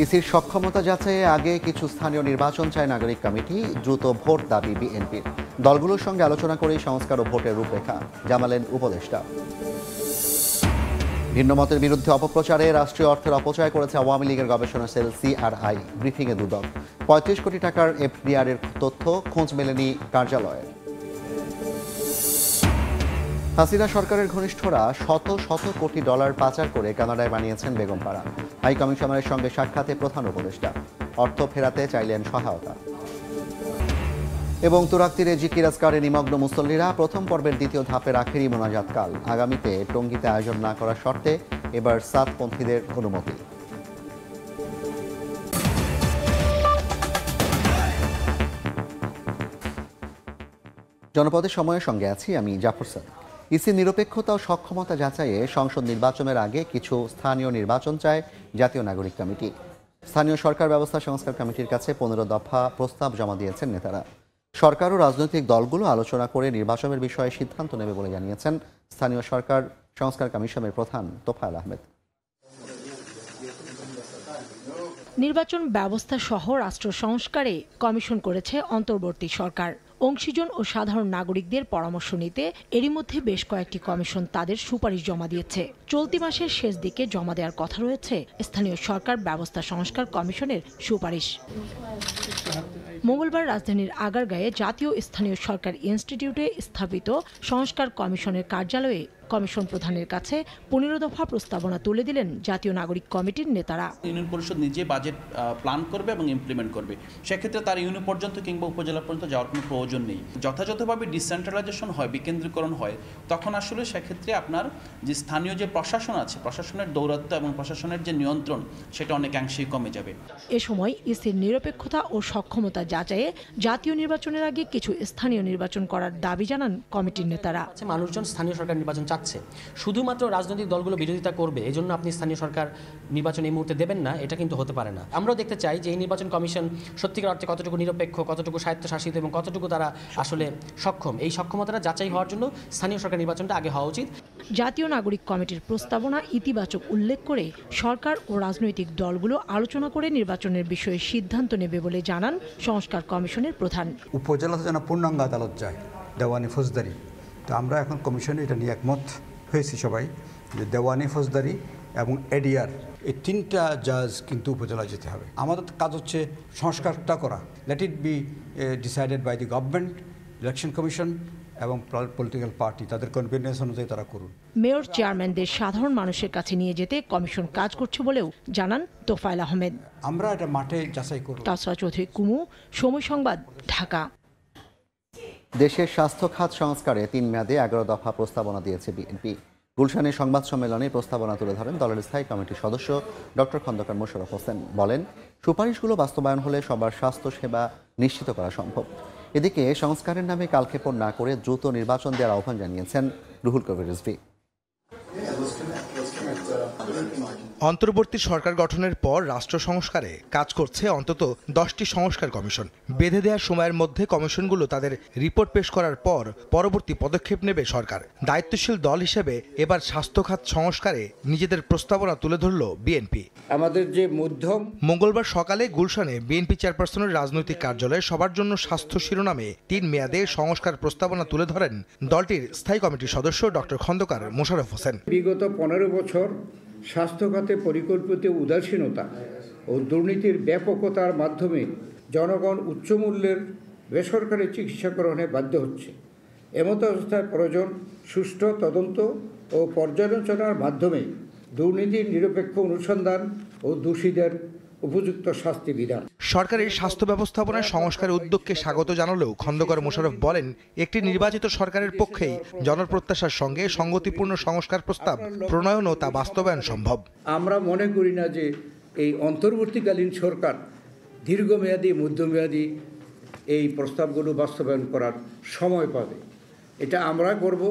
ইসির সক্ষমতা যাচাইয়ে আগে কিছু স্থানীয় নির্বাচন চায় নাগরিক কমিটি, দ্রুত ভোট দাবি বিএনপির। দলগুলোর সঙ্গে আলোচনা করেই সংস্কার ও ভোটের রূপরেখা জানালেন উপদেষ্টা। ভিন্নমতের বিরুদ্ধে অপপ্রচারে রাষ্ট্রীয় অর্থের অপচয় করেছে আওয়ামী লীগের গবেষণা সেল সিআরআই। ব্রিফিংয়ে দুদক ৩৫ কোটি টাকার এফডিআর এর তথ্য খোঁজ মেলেনি কার্যালয়ের। হাসিনা সরকারের ঘনিষ্ঠরা শত শত কোটি ডলার পাচার করে কানাডায় বানিয়েছেন বেগমপাড়া। হাই কমিশনারের সঙ্গে সাক্ষাতে প্রধান উপদেষ্টা অর্থ ফেরাতে চাইলেন সহায়তা। এবং তুরাগ তীরে জিকির আজকারে নিমগ্ন মুসল্লিরা প্রথম পর্বের দ্বিতীয় ধাপের আখেরি মোনাজাতকাল। আগামীতে টঙ্গীতে আয়োজন না করার শর্তে এবার সাতপন্থীদের অনুমতি। জনপদের সময়ের সঙ্গে আছি আমি জাফর সাদিক। ইসি নিরপেক্ষতা ও সক্ষমতা যাচাইয়ে সংসদ নির্বাচনের আগে কিছু স্থানীয় নির্বাচন চায় জাতীয় নাগরিক কমিটি। স্থানীয় সরকার ব্যবস্থা সংস্কার কমিটির কাছে 15 দফা প্রস্তাব জমা দিয়েছেন নেতারা। সরকার ও রাজনৈতিক দলগুলো আলোচনা করে নির্বাচনের বিষয়ে সিদ্ধান্ত নেবে বলে জানিয়েছেন স্থানীয় সরকার সংস্কার কমিশনের প্রধান তোফায়েল আহমেদ। নির্বাচন ব্যবস্থা সহ রাষ্ট্র সংস্কারে কমিশন করেছে অন্তর্বর্তী সরকার। অংশীজন ও সাধারণ নাগরিকদের পরামর্শ নিতে এরই মধ্যে বেশ কয়েকটি কমিশন তাদের সুপারিশ জমা দিয়েছে। চলতি মাসের শেষ দিকে জমা দেওয়ার কথা রয়েছে স্থানীয় সরকার ব্যবস্থা সংস্কার কমিশনের সুপারিশ। মঙ্গলবার রাজধানীর আগারগাঁয়ে জাতীয় স্থানীয় সরকার ইনস্টিটিউটে স্থাপিত সংস্কার কমিশনের কার্যালয়ে কমিশন প্রধানের কাছে 15 দফা প্রস্তাবনা তুলে দিলেন জাতীয় নাগরিক কমিটির নেতারা। ইউনিয়ন পরিষদ নিজে বাজেট প্ল্যান করবে এবং ইমপ্লিমেন্ট করবে। সেক্ষেত্রে তার ইউনিয়ন পর্যন্ত কিংবা উপজেলা পর্যন্ত যাওয়ার কোনো প্রয়োজন নেই। যথাযথভাবে ডিসেন্ট্রালাইজেশন হয়, বিকেন্দ্রীকরণ হয়, তখন আসলে সেক্ষেত্রে আপনার যে স্থানীয় যে প্রশাসন আছে, প্রশাসনের দৌরাত্ম্য এবং প্রশাসনের যে নিয়ন্ত্রণ, সেটা অনেকাংশেই কমে যাবে। এ সময় ইসির নিরপেক্ষতা ও সক্ষমতা যাচাইয়ে জাতীয় নির্বাচনের আগে কিছু স্থানীয় নির্বাচন করার দাবি জানান কমিটির নেতারা। মানুষজন স্থানীয় সরকার নির্বাচন চাচ্ছে, শুধুমাত্র রাজনৈতিক দলগুলো বিরোধিতা করবে এজন্য আপনি স্থানীয় সরকার নির্বাচন এই মুহূর্তে দেবেন না, এটা কিন্তু হতে পারে না। আমরাও দেখতে চাই যে এই নির্বাচন কমিশন সত্যিকার অর্থে কতটুকু নিরপেক্ষ, কতটুকু স্বায়ত্তশাসিত এবং কতটুকু তারা আসলে সক্ষম। এই সক্ষমতাটা যাচাই হওয়ার জন্য স্থানীয় সরকার নির্বাচনটা আগে হওয়া উচিত। জাতীয় নাগরিক কমিটির প্রস্তাবনা ইতিবাচক উল্লেখ করে সরকার ও রাজনৈতিক দলগুলো আলোচনা করে নির্বাচনের বিষয়ে সিদ্ধান্ত নেবে বলে জানান সংস্কার কমিশনের প্রধান। উপজেলাতে যেন পূর্ণাঙ্গ আদালত যায়, দেওয়ানি ফৌজদারি। তো আমরা এখন কমিশনে এটা নিয়ে একমত হয়েছি সবাই যে দেওয়ানি, ফৌজদারি এবং এডিআর এই 3টা জাজ কিন্তু উপজেলা যেতে হবে। আমাদের কাজ হচ্ছে সংস্কারটা করা। Let it be decided by the government, election commission এবং পলিটিক্যাল পার্টি, তাদের কনভেনিয়েন্স অনুযায়ী তারা করুন। মেয়র চেয়ারম্যানদের সাধারণ মানুষের কাছে নিয়ে যেতে কমিশন কাজ করছে বলেও জানান তোফায়েল আহমেদ। আমরা এটা মাঠে যাচাই করব। তাসরা চৌধুরী কুমু, সময় সংবাদ, ঢাকা। দেশের স্বাস্থ্য খাত সংস্কারে 3 মেয়াদে 11 দফা প্রস্তাবনা দিয়েছে বিএনপি। গুলশানে সংবাদ সম্মেলনে প্রস্তাবনা তুলে ধরেন দলের স্থায়ী কমিটির সদস্য ডক্টর খন্দকার মোশাররফ হোসেন। বলেন, সুপারিশগুলো বাস্তবায়ন হলে সবার স্বাস্থ্য সেবা নিশ্চিত করা সম্ভব। এদিকে সংস্কারের নামে কালক্ষেপণ না করে দ্রুত নির্বাচন দেওয়ার আহ্বান জানিয়েছেন রুহুল কবির রিজভী। অন্তর্বর্তী সরকার গঠনের পর রাষ্ট্র সংস্কারে কাজ করছে অন্তত 10টি সংস্কার কমিশন। বেঁধে দেওয়ার সময়ের মধ্যে কমিশনগুলো তাদের রিপোর্ট পেশ করার পর পরবর্তী পদক্ষেপ নেবে সরকার। দায়িত্বশীল দল হিসেবে এবার স্বাস্থ্য খাত সংস্কারে নিজেদের প্রস্তাবনা তুলে ধরল বিএনপি। আমাদের যে মঙ্গলবার সকালে গুলশানে বিএনপি চেয়ারপারসনের রাজনৈতিক কার্যালয়ে সবার জন্য স্বাস্থ্য শিরোনামে 3 মেয়াদে সংস্কার প্রস্তাবনা তুলে ধরেন দলটির স্থায়ী কমিটির সদস্য ডক্টর খন্দকার মোশাররফ হোসেন। বিগত 15 বছর স্বাস্থ্য খাতে পরিকল্পিত উদাসীনতা ও দুর্নীতির ব্যাপকতার মাধ্যমে জনগণ উচ্চমূল্যের বেসরকারি চিকিৎসা গ্রহণে বাধ্য হচ্ছে। এমত অবস্থায় প্রয়োজন সুষ্ঠু তদন্ত ও পর্যালোচনার মাধ্যমে দুর্নীতির নিরপেক্ষ অনুসন্ধান ও দোষীদের উপযুক্ত শাস্তি বিধান। সরকারের স্বাস্থ্য ব্যবস্থাপনায় সংস্কারের উদ্যোগকে স্বাগত জানালেও খন্দকার মোশাররফ বলেন, একটি নির্বাচিত সরকারের পক্ষেই জনপ্রত্যাশার সঙ্গে সঙ্গতিপূর্ণ সংস্কার প্রস্তাব প্রণয়ন ও তা বাস্তবায়ন সম্ভব। আমরা মনে করি না যে এই অন্তর্বর্তীকালীন সরকার দীর্ঘমেয়াদী, মধ্যমেয়াদী এই প্রস্তাবগুলো বাস্তবায়ন করার সময় পাবে। এটা আমরা করব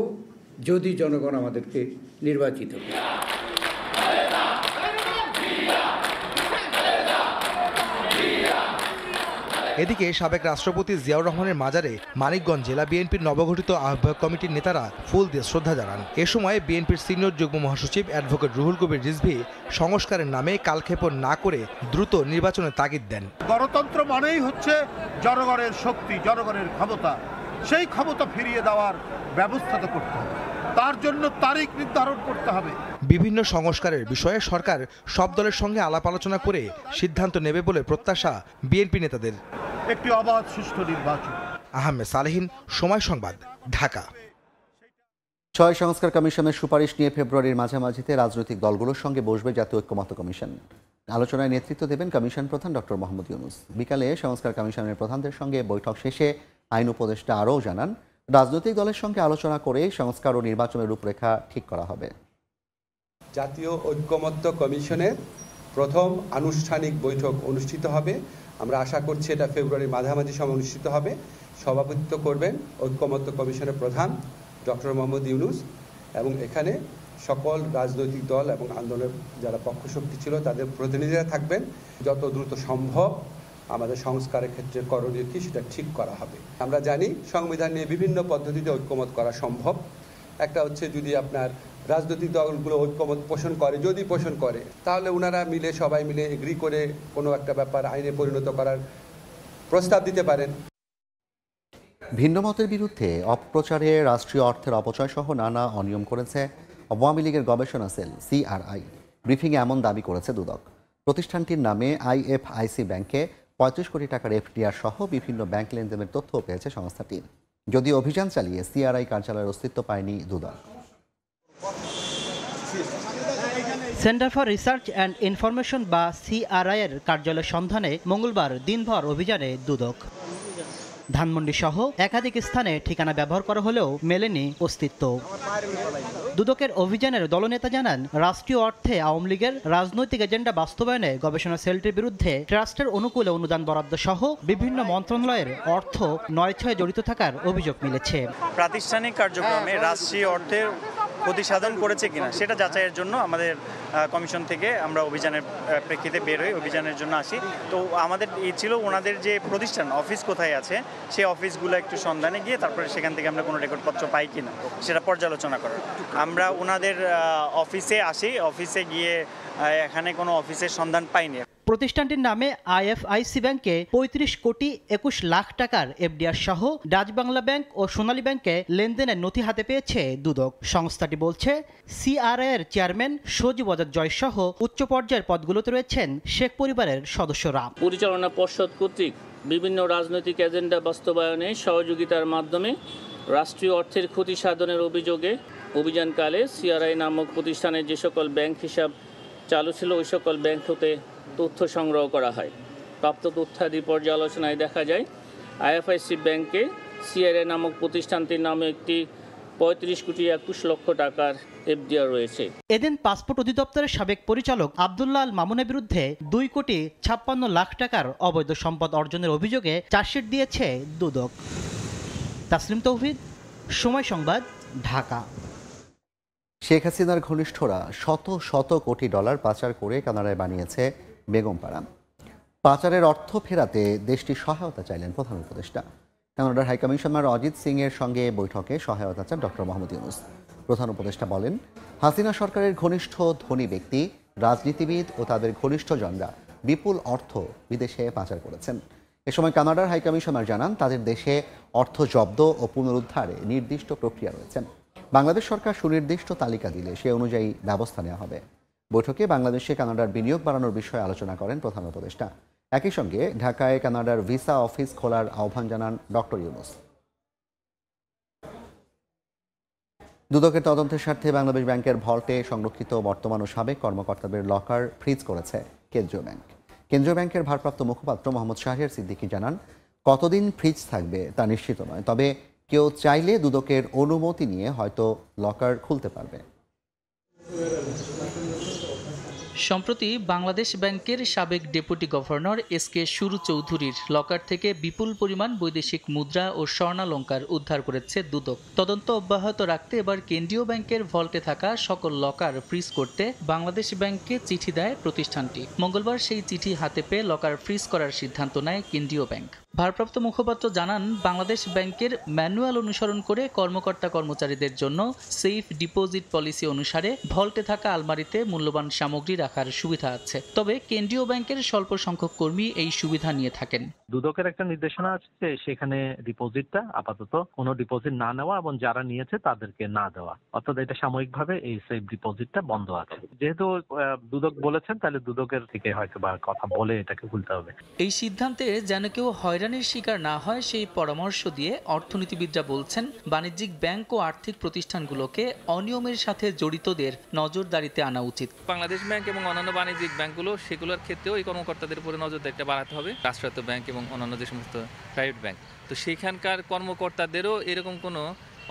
যদি জনগণ আমাদেরকে নির্বাচিত করে। এদিকে সাবেক রাষ্ট্রপতি জিয়াউর রহমানের মাজারে মানিকগঞ্জ জেলা বিএনপির নবগঠিত আহ্বায়ক কমিটির নেতারা ফুল দিয়ে শ্রদ্ধা জানান। এ সময় বিএনপির সিনিয়র যুগ্ম মহাসচিব অ্যাডভোকেট রুহুল কবির রিজভী সংস্কারের নামে কালক্ষেপণ না করে দ্রুত নির্বাচনের তাগিদ দেন। গণতন্ত্র মানেই হচ্ছে জনগণের শক্তি, জনগণের ক্ষমতা। সেই ক্ষমতা ফিরিয়ে দেওয়ার ব্যবস্থা তো করতে হবে, তার জন্য তারিখ নির্ধারণ করতে হবে। বিভিন্ন সংস্কারের বিষয়ে সরকার সব দলের সঙ্গে আলাপ আলোচনা করে সিদ্ধান্ত নেবে বলে প্রত্যাশা বিএনপি নেতাদের। একটি অবাধ সুষ্ঠু নির্বাচন। আহমেদ সালেহীন, সময় সংবাদ, ঢাকা। ৬ সংস্কার কমিশনের সুপারিশ নিয়ে ফেব্রুয়ারির মাঝামাঝিতে রাজনৈতিক দলগুলোর সঙ্গে বসবে জাতীয় ঐক্যমত্য কমিশন। আলোচনায় নেতৃত্ব দেবেন কমিশন প্রধান ডক্টর মোহাম্মদ ইউনূস। বিকালে সংস্কার কমিশনের প্রধানদের সঙ্গে বৈঠক শেষে আইন উপদেষ্টা আরও জানান, রাজনৈতিক দলের সঙ্গে আলোচনা করে সংস্কার ও নির্বাচনের রূপরেখা ঠিক করা হবে। জাতীয় ঐক্যমত্য কমিশনের প্রথম আনুষ্ঠানিক বৈঠক অনুষ্ঠিত হবে। আমরা আশা করছি এটা ফেব্রুয়ারির মাঝামাঝি সময় অনুষ্ঠিত হবে। সভাপতিত্ব করবেন ঐক্যমত্য কমিশনের প্রধান ডক্টর মোহাম্মদ ইউনূস এবং এখানে সকল রাজনৈতিক দল এবং আন্দোলনের যারা পক্ষশক্তি ছিল তাদের প্রতিনিধিরা থাকবেন। যত দ্রুত সম্ভব আমাদের সংস্কারের ক্ষেত্রে করণীয় কি সেটা ঠিক করা হবে। আমরা জানি সংবিধান নিয়ে বিভিন্ন পদ্ধতিতে ঐক্যমত করা সম্ভব। একটা হচ্ছে যদি আপনার রাজনৈতিক দলগুলো ঐক্যমত পোষণ করে, যদি পোষণ করে তাহলে ওনারা মিলে সবাই মিলে এগ্রি করে কোনো একটা ব্যাপার আইনে পরিণত করার প্রস্তাব দিতে পারেন। ভিন্ন মতের বিরুদ্ধে অপপ্রচারে রাষ্ট্রীয় অর্থের অপচয় সহ নানা অনিয়ম করেছে আওয়ামী লীগের গবেষণা সেল CRI। ব্রিফিংয়ে এমন দাবি করেছে দুদক। প্রতিষ্ঠানটির নামে IFIC ব্যাংকে 35 কোটি টাকার FDR সহ বিভিন্ন ব্যাংক লেনদেনের তথ্য পেয়েছে সংস্থাটি। যদিও অভিযান চালিয়ে CRI কার্যালয়ের অস্তিত্ব পায়নি দুদক। Centre for research and information বা CRI এর কার্যালয়ের সন্ধানে মঙ্গলবার দিনভর অভিযানে দুদক। ধানমন্ডি সহ একাধিক স্থানে ঠিকানা ব্যবহার করা হলেও মেলেনি অস্তিত্ব। দুদকের অভিযানের দলনেতা জানান, রাষ্ট্রীয় অর্থে আওয়ামী লীগের রাজনৈতিক এজেন্ডা বাস্তবায়নে গবেষণা সেলটির বিরুদ্ধে ট্রাস্টের অনুকূলে অনুদান বরাদ্দ সহ বিভিন্ন মন্ত্রণালয়ের অর্থ নয়ছয়ে জড়িত থাকার অভিযোগ মিলেছে। প্রাতিষ্ঠানিক কার্যক্রমে রাষ্ট্রীয় অর্থের প্রতিসাধন করেছে কিনা সেটা যাচাইয়ের জন্য আমাদের কমিশন থেকে আমরা অভিযানের প্রেক্ষিতে বের হই, অভিযানের জন্য আসি। তো আমাদের এই ছিল ওনাদের যে প্রতিষ্ঠান অফিস কোথায় আছে সেই অফিসগুলো একটু সন্ধানে গিয়ে তারপরে সেখান থেকে আমরা কোনো রেকর্ডপত্র পাই কিনা সেটা পর্যালোচনা করার। আমরা ওনাদের অফিসে আসি, অফিসে গিয়ে এখানে কোনো অফিসের সন্ধান পাইনি। প্রতিষ্ঠানটির নামে IFIC ব্যাংকে 35 কোটি 21 লাখ টাকার FDR সহ ডাচ বাংলা ব্যাংক ও সোনালী ব্যাংকে লেনদেনের নথি হাতে পেয়েছে দুদক। সংস্থাটি বলছে, CRI এর চেয়ারম্যান সজীব জয় সহ উচ্চ পর্যায়ের পদগুলোতে রয়েছেন শেখ পরিবারের সদস্যরা। পরিচালনা পর্ষদ কর্তৃক বিভিন্ন রাজনৈতিক এজেন্ডা বাস্তবায়নে সহযোগিতার মাধ্যমে রাষ্ট্রীয় অর্থের ক্ষতি সাধনের অভিযোগে অভিযানকালে CRI নামক প্রতিষ্ঠানের যে সকল ব্যাংক হিসাব চালু ছিল ওই সকল ব্যাংক হতে তথ্য সংগ্রহ করা হয়। প্রাপ্ত তথ্যাদি পর্যালোচনায় দেখা যায় IFIC ব্যাংকে CRI নামক প্রতিষ্ঠানটির নামে একটি 35 কোটি 21 লক্ষ টাকার FDR রয়েছে। এদিন পাসপোর্ট অধিদপ্তরের সাবেক পরিচালক আব্দুল্লাহ আল মামুনের বিরুদ্ধে 2 কোটি 56 লাখ টাকার অবৈধ সম্পদ অর্জনের অভিযোগে চার্জশিট দিয়েছে দুদক। তাসলিম তৌহিদ, সময় সংবাদ, ঢাকা। শেখ হাসিনার ঘনিষ্ঠরা শত শত কোটি ডলার পাচার করে কানাডায় বানিয়েছে বেগমপাড়া। পাচারের অর্থ ফেরাতে দেশটির সহায়তা চাইলেন প্রধান উপদেষ্টা। কানাডার হাইকমিশনার অজিত সিং এর সঙ্গে বৈঠকে সহায়তা চান ডক্টর মোহাম্মদ ইউনূস। প্রধান উপদেষ্টা বলেন, হাসিনা সরকারের ঘনিষ্ঠ ধনী ব্যক্তি, রাজনীতিবিদ ও তাদের ঘনিষ্ঠজনরা বিপুল অর্থ বিদেশে পাচার করেছেন। এ সময় কানাডার হাইকমিশনার জানান, তাদের দেশে অর্থ জব্দ ও পুনরুদ্ধারে নির্দিষ্ট প্রক্রিয়া রয়েছে। বাংলাদেশ সরকার সুনির্দিষ্ট তালিকা দিলে সে অনুযায়ী ব্যবস্থা নেওয়া হবে। বৈঠকে বাংলাদেশে কানাডার বিনিয়োগ বাড়ানোর বিষয়ে আলোচনা করেন প্রধান উপদেষ্টা। একই সঙ্গে ঢাকায় কানাডার ভিসা অফিস খোলার আহ্বান জানান ডক্টর ইউনূস। দুদকের তদন্তের স্বার্থে বাংলাদেশ ব্যাংকের ভল্টে সংরক্ষিত বর্তমান ও সাবেক কর্মকর্তাদের লকার ফ্রিজ করেছে কেন্দ্রীয় ব্যাংক। কেন্দ্রীয় ব্যাংকের ভারপ্রাপ্ত মুখপাত্র মোহাম্মদ শাহরিয়ার সিদ্দিকী জানান, কতদিন ফ্রিজ থাকবে তা নিশ্চিত নয়, তবে কেউ চাইলে দুদকের অনুমতি নিয়ে হয়তো লকার খুলতে পারবে। সম্প্রতি বাংলাদেশ ব্যাংকের সাবেক ডেপুটি গভর্নর SK সুরু চৌধুরীর লকার থেকে বিপুল পরিমাণ বৈদেশিক মুদ্রা ও স্বর্ণালংকার উদ্ধার করেছে দুদক। তদন্ত অব্যাহত রাখতে এবার কেন্দ্রীয় ব্যাংকের ভল্টে থাকা সকল লকার ফ্রিজ করতে বাংলাদেশ ব্যাংককে চিঠি দেয় প্রতিষ্ঠানটি। মঙ্গলবার সেই চিঠি হাতে পেয়ে লকার ফ্রিজ করার সিদ্ধান্ত নেয় কেন্দ্রীয় ব্যাংক। ভারপ্রাপ্ত মুখপাত্র জানান, বাংলাদেশ ব্যাংকের ম্যানুয়াল অনুসরণ করে কর্মকর্তা কর্মচারীদের জন্য সেফ ডিপোজিট পলিসি অনুসারে ভল্টে থাকা আলমারিতে মূল্যবান সামগ্রী রাখার সুবিধা আছে। তবে কেন্দ্রীয় ব্যাংকের স্বল্প সংখ্যক কর্মী এই সুবিধা নিয়ে থাকেন। দুদকের একটা নির্দেশনা আছে যে সেখানে ডিপোজিটটা আপাতত কোনো ডিপোজিট না নেওয়া এবং যারা নিয়েছে তাদেরকে না দেওয়া, অর্থাৎ এটা সাময়িকভাবে এই সেফ ডিপোজিটটা বন্ধ আছে। যেহেতু দুদক বলেছেন, তাহলে দুদকের থেকে হয়তো বা কথা বলে এটাকে খুলতে হবে। এই সিদ্ধান্তে যেন কেউ হয়রানির শিকার না হয় সেই পরামর্শ দিয়ে অর্থনীতিবিদরা বলছেন, বাণিজ্যিক ব্যাংক ও আর্থিক প্রতিষ্ঠানগুলোকে অনিয়মের সাথে জড়িতদের নজরদারিতে আনা উচিত। বাংলাদেশ ব্যাংক এবং অন্যান্য বাণিজ্যিক ব্যাংকগুলো সেগুলোর ক্ষেত্রেও এই কর্মকর্তাদের উপরে নজরদারিটা বাড়াতে হবে। রাষ্ট্রায়ত্ত ব্যাংক এবং অন্যান্য যে সমস্ত প্রাইভেট ব্যাংক, তো সেখানকার কর্মকর্তাদেরও এরকম কোনো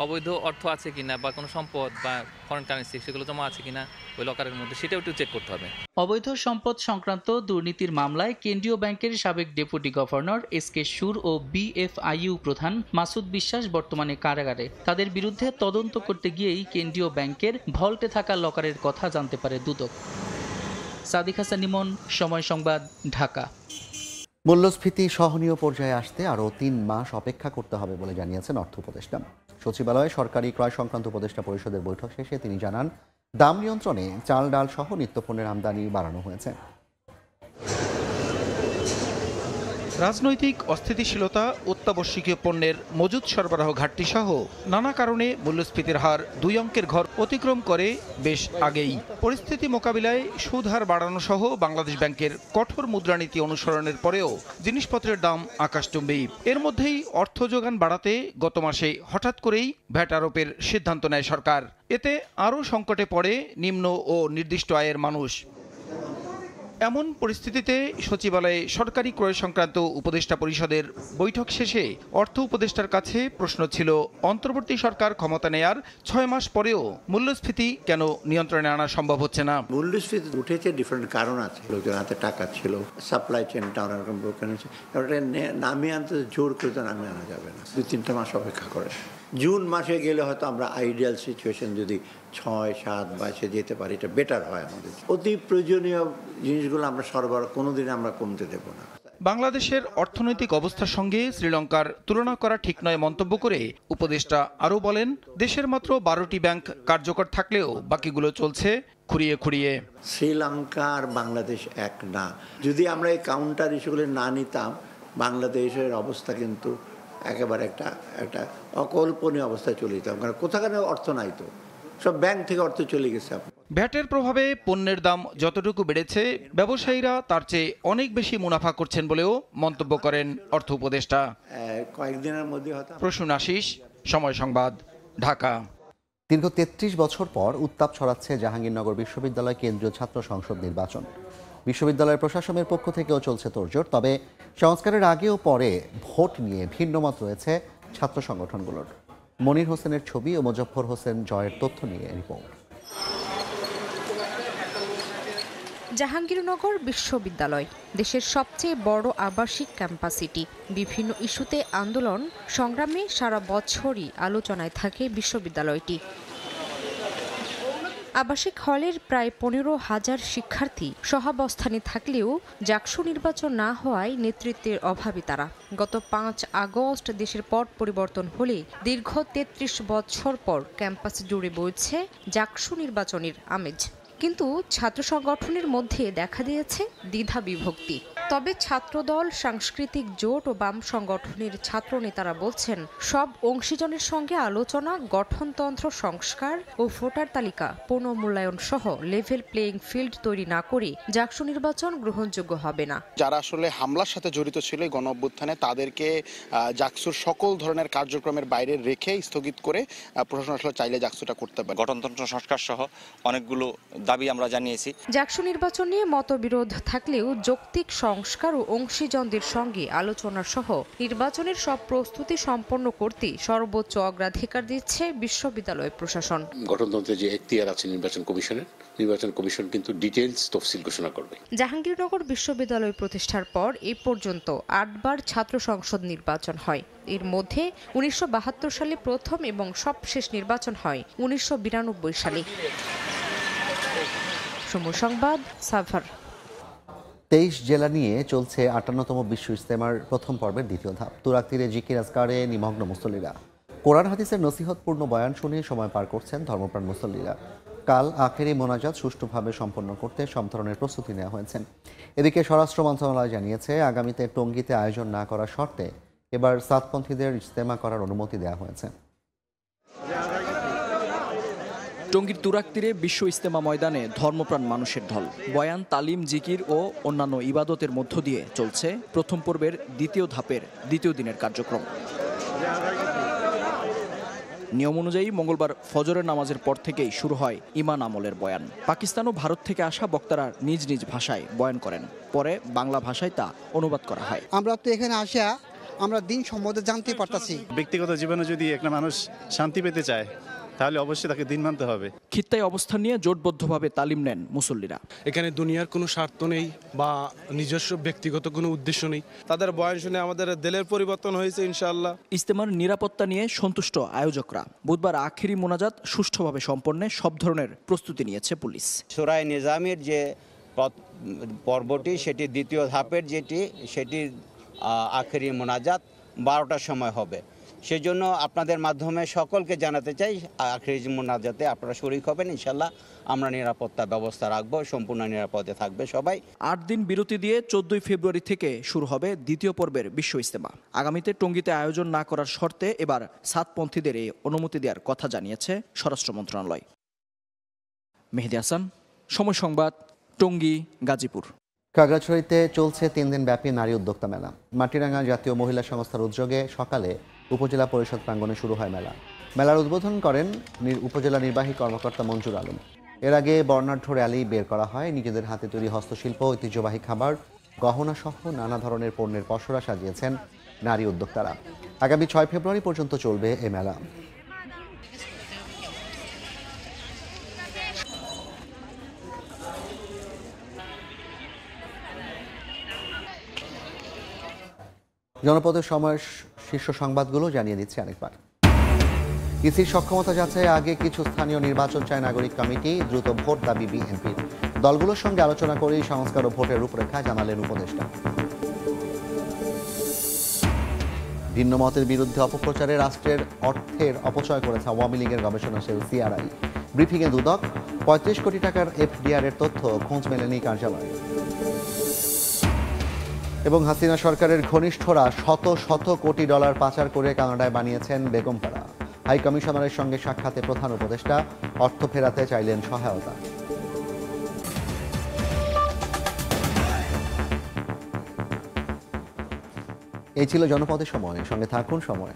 অবৈধ অর্থ আছে কিনা বা কোনো সম্পদ বা ফরেন কারেন্সি সেগুলো জমা আছে কিনা ওই লকারের মধ্যে, সেটাও একটু চেক করতে হবে। অবৈধ সম্পদ সংক্রান্ত দুর্নীতির মামলায় কেন্দ্রীয় ব্যাংকের সাবেক ডেপুটি গভর্নর এসকে সুর ও বিএফআইইউ প্রধান মাসুদ বিশ্বাস বর্তমানে কারাগারে। তাদের বিরুদ্ধে তদন্ত করতে গিয়েই কেন্দ্রীয় ব্যাংকের ভল্টে থাকা লকারের কথা জানতে পারে দুদক। সাদিক হাসান ইমন, সময় সংবাদ, ঢাকা। মূল্যস্ফীতি সহনীয় পর্যায়ে আসতে আরও 3 মাস অপেক্ষা করতে হবে বলে জানিয়েছেন অর্থ উপদেষ্টা। সচিবালয়ে সরকারি ক্রয় সংক্রান্ত উপদেষ্টা পরিষদের বৈঠক শেষে তিনি জানান, দাম নিয়ন্ত্রণে চাল ডাল সহ নিত্যপণ্যের আমদানি বাড়ানো হয়েছে। রাজনৈতিক অস্থিতিশীলতা, অত্যাবশ্যকীয় পণ্যের মজুদ সরবরাহ ঘাটতি সহ নানা কারণে মূল্যস্ফীতির হার 2 অঙ্কের ঘর অতিক্রম করে বেশ আগেই। পরিস্থিতি মোকাবিলায় সুদ হার বাড়ানো সহ বাংলাদেশ ব্যাংকের কঠোর মুদ্রানীতি অনুসরণের পরেও জিনিসপত্রের দাম আকাশচুম্বী। এর মধ্যেই অর্থ যোগান বাড়াতে গত মাসে হঠাৎ করেই ভ্যাট আরোপের সিদ্ধান্ত নেয় সরকার। এতে আরও সংকটে পড়ে নিম্ন ও নির্দিষ্ট আয়ের মানুষ। এমন পরিস্থিতিতে সচিবালয়ে সরকারি ক্রয় সংক্রান্ত উপদেষ্টা পরিষদের বৈঠক শেষে অর্থ উপদেষ্টার কাছে প্রশ্ন ছিল, অন্তর্বর্তী সরকার ক্ষমতা নেয়ার 6 মাস পরেও মূল্যস্ফীতি কেন নিয়ন্ত্রণে আনা সম্ভব হচ্ছে না? মূল্যস্ফীতি উঠেছে, ডিফারেন্ট কারণ আছে। লোকজন হাতে টাকা ছিল, সাপ্লাই চেনটা অনেকরকম ব্রোকেন হয়েছে। ওটা নামিয়ে আনতে জোর করে তো নামিয়ে আনা যাবে না, 2-3 মাস অপেক্ষা করে। জুন মাসে গেলে হয়তো আমরা আইডিয়াল সিচুয়েশন যদি 6-7 মাসে যেতে পারি, এটা বেটার হয় আমাদের। অতি প্রয়োজনীয় জিনিসগুলো আমরা সরবরাহ কোনোদিন আমরা কমতে দেব না। বাংলাদেশের অর্থনৈতিক অবস্থার সঙ্গে শ্রীলঙ্কার তুলনা করা ঠিক নয় মন্তব্য করে উপদেষ্টা আরও বলেন, দেশের মাত্র 12টি ব্যাংক কার্যকর থাকলেও বাকিগুলো চলছে খুঁড়িয়ে খুঁড়িয়ে। শ্রীলঙ্কা আর বাংলাদেশ এক না। যদি আমরা এই কাউন্টার ইস্যুগুলো না নিতাম, বাংলাদেশের অবস্থা কিন্তু একেবারে একটা অকল্পনীয় অবস্থায় চলে যেতাম। কারণ কোথাকার অর্থ নাই, তো সব ব্যাংক থেকে অর্থ চলে গেছে। ভ্যাটের প্রভাবে পণ্যের দাম যতটুকু বেড়েছে, ব্যবসায়ীরা তার চেয়ে অনেক বেশি মুনাফা করছেন বলেও মন্তব্য করেন অর্থ উপদেষ্টা। কয়েকদিনের মধ্যে প্রসূন আশিস, সময় সংবাদ, ঢাকা। দীর্ঘ 33 বছর পর উত্তাপ ছড়াচ্ছে জাহাঙ্গীরনগর বিশ্ববিদ্যালয় কেন্দ্রীয় ছাত্র সংসদ নির্বাচন। বিশ্ববিদ্যালয়ের প্রশাসনের পক্ষ থেকেও চলছে তোড়জোড়। তবে সংস্কারের আগে ও পরে ভোট নিয়ে ভিন্ন মত রয়েছে ছাত্র সংগঠনগুলোর। মনির হোসেনের ছবি ও মোজাফফর হোসেন জয়ের তথ্য নিয়ে রিপোর্ট। জাহাঙ্গীরনগর বিশ্ববিদ্যালয় দেশের সবচেয়ে বড় আবাসিক ক্যাম্পাস এটি। বিভিন্ন ইস্যুতে আন্দোলন সংগ্রামে সারা বছরই আলোচনায় থাকে বিশ্ববিদ্যালয়টি। আবাসিক হলের প্রায় 15,000 শিক্ষার্থী সহাবস্থানে থাকলেও জাকসু নির্বাচন না হওয়ায় নেতৃত্বের অভাবী তারা। গত 5 আগস্ট দেশের পট পরিবর্তন হলে দীর্ঘ 33 বছর পর ক্যাম্পাস জুড়ে বইছে জাকসু নির্বাচনের আমেজ। কিন্তু ছাত্র সংগঠনের মধ্যে দেখা দিয়েছে দ্বিধা বিভক্তি। তবে ছাত্রদল, সাংস্কৃতিক জোট ও বাম সংগঠনের ছাত্র নেতারা বলছেন, সব অংশীজনের সঙ্গে আলোচনা, গঠনতন্ত্র সংস্কার ও ভোটার তালিকা পুনর্মূল্যায়ন সহ লেভেল প্লেইং ফিল্ড তৈরি না করে জাকসু নির্বাচন গ্রহণযোগ্য হবে না। যারা আসলে হামলার সাথে জড়িত ছিল এই গণ অভ্যুত্থানে, তাদেরকে জাকসুর সকল ধরনের কার্যক্রমের বাইরে রেখে স্থগিত করে প্রশাসন আসলে চাইলে জাকসুটা করতে পারে। গঠনতন্ত্র সংস্কার সহ অনেকগুলো দাবি আমরা জানিয়েছি। জাকসু নির্বাচন নিয়ে মতবিরোধ থাকলেও যৌক্তিক সংস্কার ও অংশীজনদের সঙ্গে আলোচনা সহ নির্বাচনের সব প্রস্তুতি সম্পন্ন করতে সর্বোচ্চ অগ্রাধিকার দিচ্ছে বিশ্ববিদ্যালয় প্রশাসন। গঠনতন্ত্রে যে এখতিয়ার আছে নির্বাচন কমিশন কিন্তু ডিটেইলস তফসিল ঘোষণা করবে। জাহাঙ্গীরনগর বিশ্ববিদ্যালয় প্রতিষ্ঠার পর এ পর্যন্ত 8 বার ছাত্র সংসদ নির্বাচন হয়। এর মধ্যে 1972 সালে প্রথম এবং সবশেষ নির্বাচন হয় 1992 সালে। সময় সংবাদ, সাভার। 23 জেলা নিয়ে চলছে 58তম বিশ্ব ইজতেমার প্রথম পর্বের দ্বিতীয় ধাপ। তুরাগ তীরে জিকির আজকারে নিমগ্ন মুসল্লিরা। কোরআন হাদিসের নসিহতপূর্ণ বয়ান শুনে সময় পার করছেন ধর্মপ্রাণ মুসল্লিরা। কাল আখেরি মোনাজাত সুষ্ঠুভাবে সম্পন্ন করতে সব ধরনের প্রস্তুতি নেওয়া হয়েছে। এদিকে স্বরাষ্ট্র মন্ত্রণালয় জানিয়েছে, আগামীতে টঙ্গীতে আয়োজন না করার শর্তে এবার সাতপন্থীদের ইজতেমা করার অনুমতি দেওয়া হয়েছে। টঙ্গীর তুরাগ তীরে বিশ্ব ইজতেমা ময়দানে ধর্মপ্রাণ মানুষের ঢল। বয়ান, তালিম, জিকির ও অন্যান্য ইবাদতের মধ্য দিয়ে চলছে প্রথম পর্বের দ্বিতীয় ধাপের দ্বিতীয় দিনের কার্যক্রম। নিয়ম অনুযায়ী মঙ্গলবার ফজরের নামাজের পর থেকেই শুরু হয় ঈমান আমলের বয়ান। পাকিস্তান ও ভারত থেকে আসা বক্তারা নিজ নিজ ভাষায় বয়ান করেন, পরে বাংলা ভাষায় তা অনুবাদ করা হয়। আমরা তো এখানে আসা আমরা দিন সম্বন্ধে জানতে পারতাছি। ব্যক্তিগত জীবনে যদি একটা মানুষ শান্তি পেতে চায় তাহলে অবশ্যই তাকে দিন মানতে হবে। খিত্তায় অবস্থান নিয়ে জোটবদ্ধভাবে তালিম নেন মুসল্লিরা। এখানে দুনিয়ার কোনো স্বার্থ নেই বা নিজস্ব ব্যক্তিগত কোনো উদ্দেশ্য নেই। তাদের বয়ান শুনে আমাদের দিলের পরিবর্তন হয়েছে ইনশাআল্লাহ। ইজতেমার নিরাপত্তা নিয়ে সন্তুষ্ট আয়োজকরা। বুধবার আখেরি মোনাজাত সুষ্ঠুভাবে সম্পন্নে সব ধরনের প্রস্তুতি নিয়েছে পুলিশ। সূরা নিজামের যে পর্বটি সেটি দ্বিতীয় ধাপের সেটি আখেরি মোনাজাত 12টার সময় হবে। সেজন্য আপনাদের মাধ্যমে সকলকে জানাতে চাই, আখেরি মোনাজাতে আপনারা শরীক হবেন। ইনশাল্লাহ আমরা নিরাপত্তা ব্যবস্থা রাখবো, সম্পূর্ণ নিরাপদে থাকবে সবাই। 8 দিন বিরতি দিয়ে 14 ফেব্রুয়ারি থেকে শুরু হবে দ্বিতীয় পর্বের বিশ্ব ইজতেমা। আগামীতে টঙ্গীতে আয়োজন না করার শর্তে এবার সাতপন্থীদের এই অনুমতি দেওয়ার কথা জানিয়েছে স্বরাষ্ট্র মন্ত্রণালয়। মেহেদী হাসান, সময় সংবাদ, টঙ্গী, গাজীপুর। খাগড়াছড়িতে চলছে 3 দিন ব্যাপী নারী উদ্যোক্তা মেলা। মাটিরাঙ্গা জাতীয় মহিলা সংস্থার উদ্যোগে সকালে উপজেলা পরিষদ প্রাঙ্গণে শুরু হয় মেলা। মেলার উদ্বোধন করেন উপজেলা নির্বাহী কর্মকর্তা মঞ্জুর আলম। এর আগে বর্ণাঢ্য র্যালি বের করা হয়। নিজেদের হাতে তৈরি হস্তশিল্প, ঐতিহ্যবাহী খাবার, গহনা সহ নানা ধরনের পণ্যের পসরা সাজিয়েছেন নারী উদ্যোক্তারা। আগামী 6 ফেব্রুয়ারি পর্যন্ত চলবে এ মেলা। জনপদের সময়ের শীর্ষ সংবাদগুলো জানিয়ে দিচ্ছে আরেকবার। ইসির সক্ষমতা যাচাই আগে কিছু স্থানীয় নির্বাচন চায় নাগরিক কমিটি। দ্রুত ভোট দাবি বিএনপির। দলগুলোর সঙ্গে আলোচনা করেই সংস্কার ও ভোটের রূপরেখা জানালেন উপদেষ্টা। ভিন্ন মতের বিরুদ্ধে অপপ্রচারে রাষ্ট্রের অর্থের অপচয় করেছে আওয়ামী লীগের গবেষণা সেল সিআরআই। ব্রিফিংয়ে দুদক। 35 কোটি টাকার এফডিআর এর তথ্য খোঁজ মেলেনি কার্যালয়ে। এবং হাসিনা সরকারের ঘনিষ্ঠরা শত শত কোটি ডলার পাচার করে কানাডায় বানিয়েছেন বেগমপাড়া। হাই কমিশনারের সঙ্গে সাক্ষাতে প্রধান উপদেষ্টা অর্থ ফেরাতে চাইলেন সহায়তা। এই ছিল জনপদের সময়। সঙ্গে থাকুন সময়।